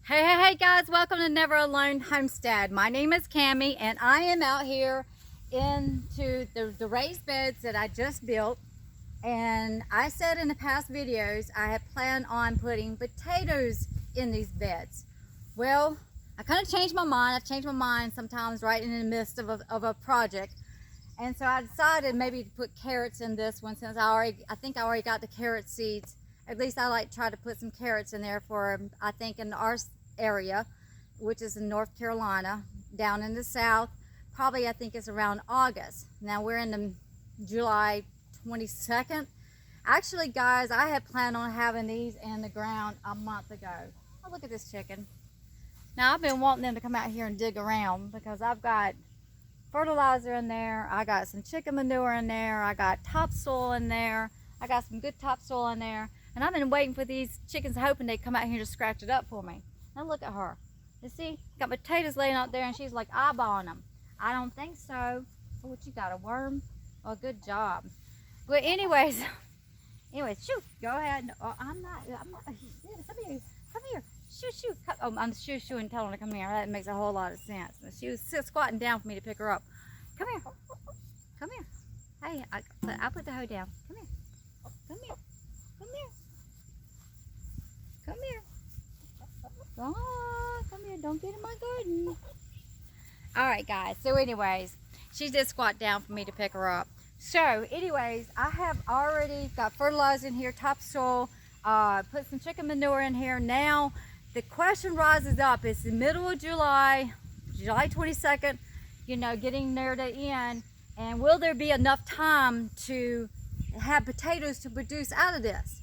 Hey guys, welcome to Never Alone Homestead. My name is Cammie and I am out here into the raised beds that I just built. And I said in the past videos I had planned on putting potatoes in these beds. Well, I kind of changed my mind. I've changed my mind sometimes right in the midst of a project. And so I decided maybe to put carrots in this one since I think I already got the carrot seeds. At least I like to try to put some carrots in there for, I think in our area, which is in North Carolina, down in the south, probably I think it's around August. Now we're in the July 22nd. Actually guys, I had planned on having these in the ground a month ago. Oh, look at this chicken. Now I've been wanting them to come out here and dig around because I've got fertilizer in there, I got some chicken manure in there, I got topsoil in there, I got some good topsoil in there, and I've been waiting for these chickens hoping they'd come out here and just scratch it up for me. Now look at her. You see, got potatoes laying out there and she's like eyeballing them. I don't think so. Oh, what you got, a worm? Oh, good job. But anyways, shoot, go ahead. Oh, I'm not, come here. Shoo. Oh, I'm shoo and telling her to come here. That makes a whole lot of sense. She was squatting down for me to pick her up. Come here. Come here. Hey, I put the hoe down. Come here. Come here. Come here. Come here. Go on. Come here. Don't get in my garden. All right, guys. So anyways, she did squat down for me to pick her up. So anyways, I have already got fertilizer in here, topsoil, put some chicken manure in here. Now, the question rises up, it's the middle of July 22nd, you know, getting near the end, and will there be enough time to have potatoes to produce out of this?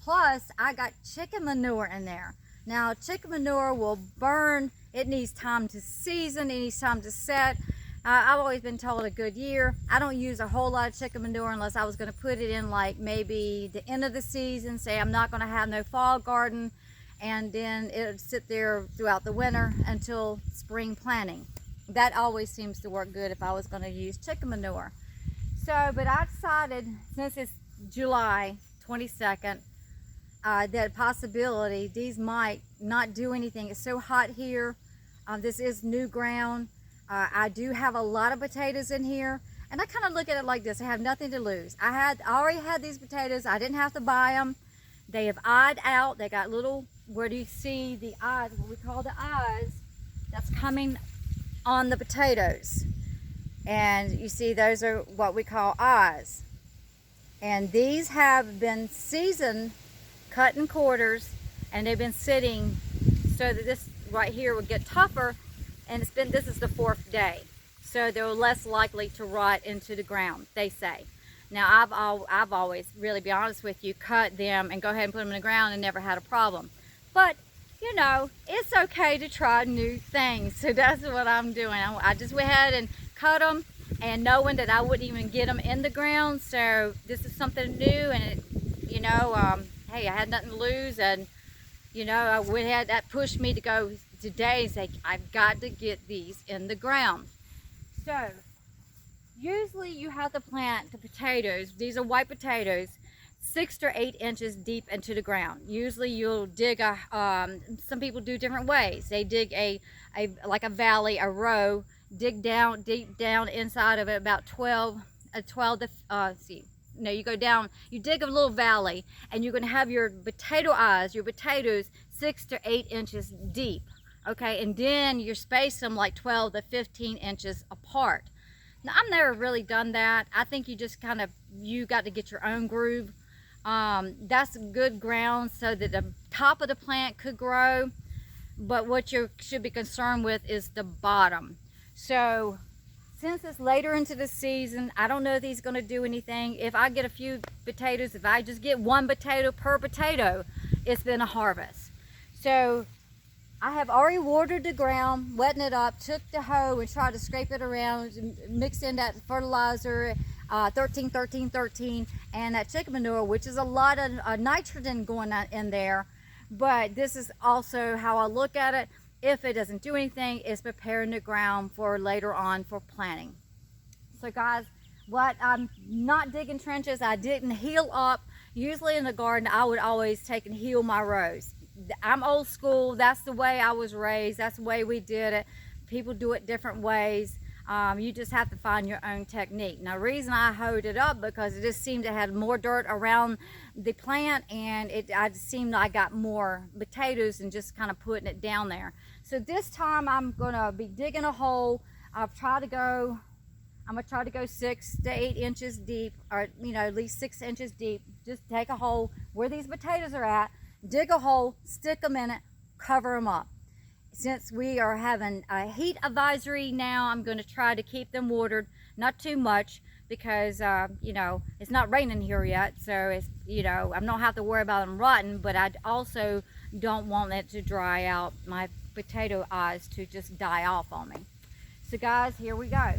Plus, I got chicken manure in there. Now, chicken manure will burn, it needs time to season, it needs time to set. I've always been told a good year. I don't use a whole lot of chicken manure unless I was gonna put it in like maybe the end of the season, say I'm not gonna have no fall garden, and then it would sit there throughout the winter until spring planting. That always seems to work good if I was going to use chicken manure. So, but I decided since it's July 22nd, that possibility, these might not do anything. It's so hot here. This is new ground. I do have a lot of potatoes in here, and I kind of look at it like this. I have nothing to lose. I already had these potatoes. I didn't have to buy them. They have eyed out. They got little, where do you see the eyes, what we call the eyes, that's coming on the potatoes. And you see those are what we call eyes. And these have been seasoned, cut in quarters, and they've been sitting so that this right here would get tougher. And this is the 4th day. So they're less likely to rot into the ground, they say. Now, I've always, really be honest with you, cut them and go ahead and put them in the ground and never had a problem. But, you know, it's okay to try new things. So that's what I'm doing. I just went ahead and cut them, and knowing that I wouldn't even get them in the ground. So this is something new, and it, you know, hey, I had nothing to lose, and, you know, I went ahead, that pushed me to go today and say, I've got to get these in the ground. So, usually you have to plant the potatoes, these are white potatoes, 6 to 8 inches deep into the ground. Usually you'll dig some people do different ways. They dig like a valley, a row, dig down, deep down inside of it about you go down, you dig a little valley, and you're gonna have your potato eyes, your potatoes 6 to 8 inches deep, okay? And then you space them like 12 to 15 inches apart. Now, I've never really done that. I think you just you got to get your own groove. That's good ground so that the top of the plant could grow, but what you should be concerned with is the bottom. So since it's later into the season, I don't know if he's going to do anything. If I get a few potatoes, if I just get 1 potato per potato, it's been a harvest. So I have already watered the ground, wetting it up, took the hoe and tried to scrape it around, mixed in that fertilizer, 13, and that chicken manure, which is a lot of nitrogen going on in there. But this is also how I look at it. If it doesn't do anything, it's preparing the ground for later on for planting. So guys, I'm not digging trenches. I didn't heel up. Usually in the garden, I would always take and heel my rows. I'm old school. That's the way I was raised. That's the way we did it. People do it different ways. You just have to find your own technique. Now, the reason I hoed it up because it just seemed to have more dirt around the plant, and I just seemed I got more potatoes and just kind of putting it down there. So this time I'm gonna be digging a hole. I'm gonna try to go 6 to 8 inches deep, or at least 6 inches deep. Just take a hole where these potatoes are at, dig a hole, stick them in it, cover them up. Since we are having a heat advisory now, I'm going to try to keep them watered, not too much, because it's not raining here yet, so it's I'm not have to worry about them rotting, but I also don't want it to dry out, my potato eyes to just die off on me. So guys, here we go.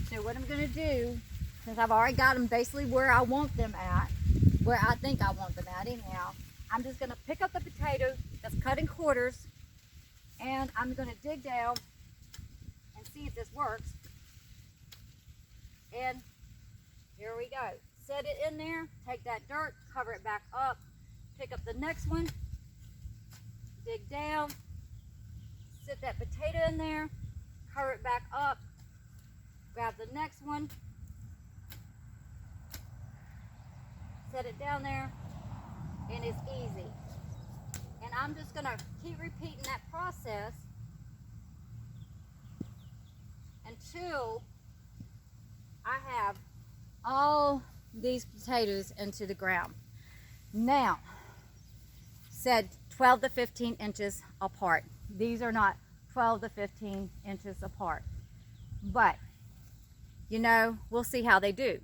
So what I'm going to do, since I've already got them basically where I want them at, where I think I want them at anyhow, I'm just going to pick up the potato that's cut in quarters, and I'm going to dig down and see if this works. And here we go. Set it in there, take that dirt, cover it back up, pick up the next one, dig down, set that potato in there, cover it back up, grab the next one, set it down there, and it's easy. And I'm just going to keep repeating that process until I have all these potatoes into the ground. Now, said 12 to 15 inches apart. These are not 12 to 15 inches apart. But, we'll see how they do.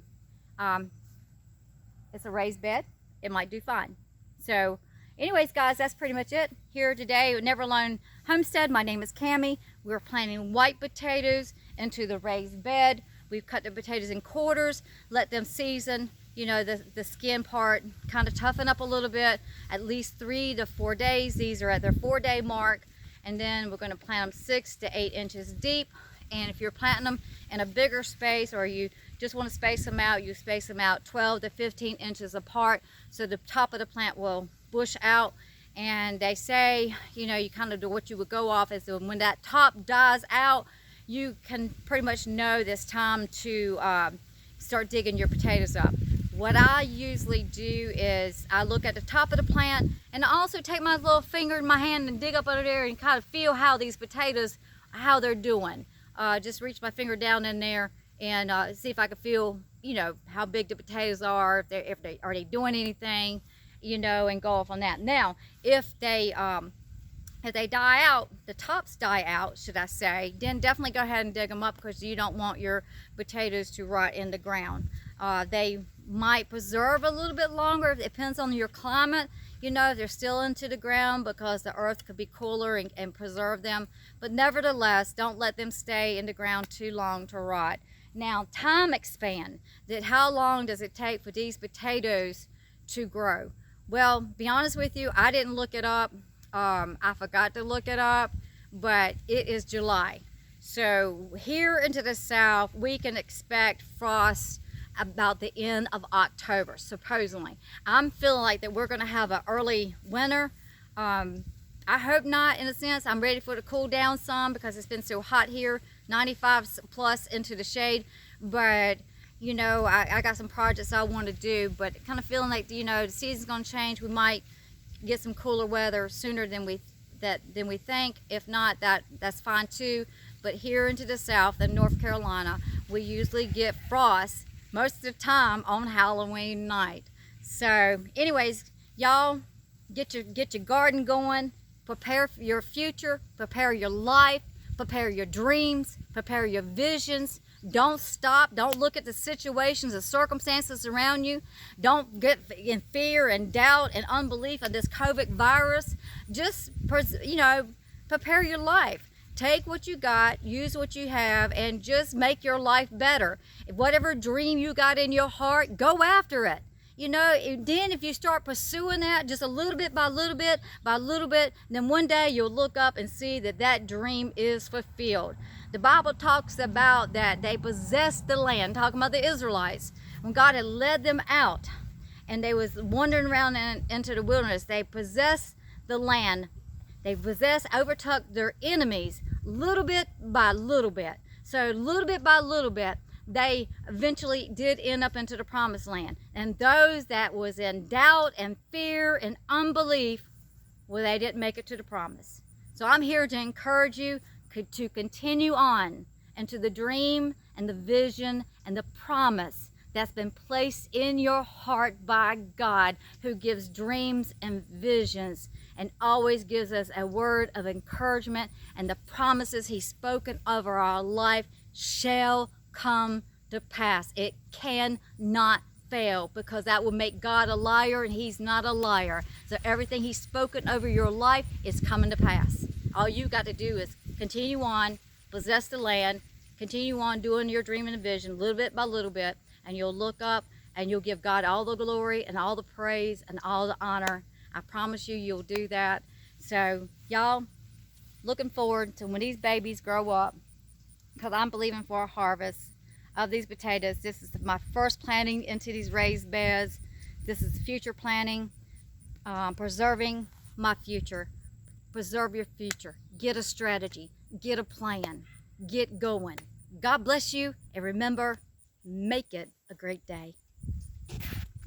It's a raised bed. It might do fine. So, anyways, guys, that's pretty much it here today at Never Alone Homestead. My name is Cammie. We're planting white potatoes into the raised bed. We've cut the potatoes in quarters, let them season, the skin part kind of toughen up a little bit, at least 3 to 4 days. These are at their 4-day mark. And then we're going to plant them 6 to 8 inches deep. And if you're planting them in a bigger space, or you just want to space them out, you space them out 12 to 15 inches apart, so the top of the plant will bush out. And they say, you kind of do what you would go off is when that top dies out, you can pretty much know this time to start digging your potatoes up. What I usually do is I look at the top of the plant, and I also take my little finger in my hand and dig up under there and kind of feel how these potatoes, how they're doing. Just reach my finger down in there and see if I can feel, how big the potatoes are, if they are they doing anything, and go off on that. Now, if they die out, the tops die out, should I say, then definitely go ahead and dig them up, because you don't want your potatoes to rot in the ground. They might preserve a little bit longer. It depends on your climate. They're still into the ground because the earth could be cooler and preserve them. But nevertheless, don't let them stay in the ground too long to rot. Now, time span. How long does it take for these potatoes to grow? Well, be honest with you, I didn't look it up. I forgot to look it up, but it is July. So here into the south, we can expect frost about the end of October, supposedly. I'm feeling like that we're going to have an early winter. I hope not, in a sense. I'm ready for it to cool down some because it's been so hot here, 95 plus into the shade. But I got some projects I want to do, but kind of feeling like the season's going to change. We might get some cooler weather sooner than we think. If not, that's fine too. But here into the south in North Carolina, we usually get frost most of the time on Halloween night. So anyways, y'all get your garden going, prepare for your future, prepare your life, prepare your dreams, prepare your visions. Don't stop. Don't look at the situations and circumstances around you. Don't get in fear and doubt and unbelief of this COVID virus. Just prepare your life. Take what you got, use what you have, and just make your life better. Whatever dream you got in your heart, go after it. Then if you start pursuing that just a little bit by little bit by little bit, then one day you'll look up and see that dream is fulfilled. The Bible talks about that they possessed the land, talking about the Israelites. When God had led them out and they was wandering around into the wilderness, they possessed the land. They possessed, overtook their enemies little bit by little bit. So little bit by little bit, they eventually did end up into the promised land. And those that was in doubt and fear and unbelief, well, they didn't make it to the promise. So I'm here to encourage you to continue on into the dream and the vision and the promise that's been placed in your heart by God, who gives dreams and visions and always gives us a word of encouragement, and the promises He's spoken over our life shall come to pass. It cannot fail, because that will make God a liar, and He's not a liar. So everything He's spoken over your life is coming to pass. All you got to do is continue on, possess the land, continue on doing your dream and vision little bit by little bit, and you'll look up and you'll give God all the glory and all the praise and all the honor. I promise you, you'll do that. So y'all, looking forward to when these babies grow up, because I'm believing for a harvest of these potatoes. This is my first planting into these raised beds. This is future planting, preserving my future. Preserve your future. Get a strategy. Get a plan. Get going. God bless you, and remember, make it a great day.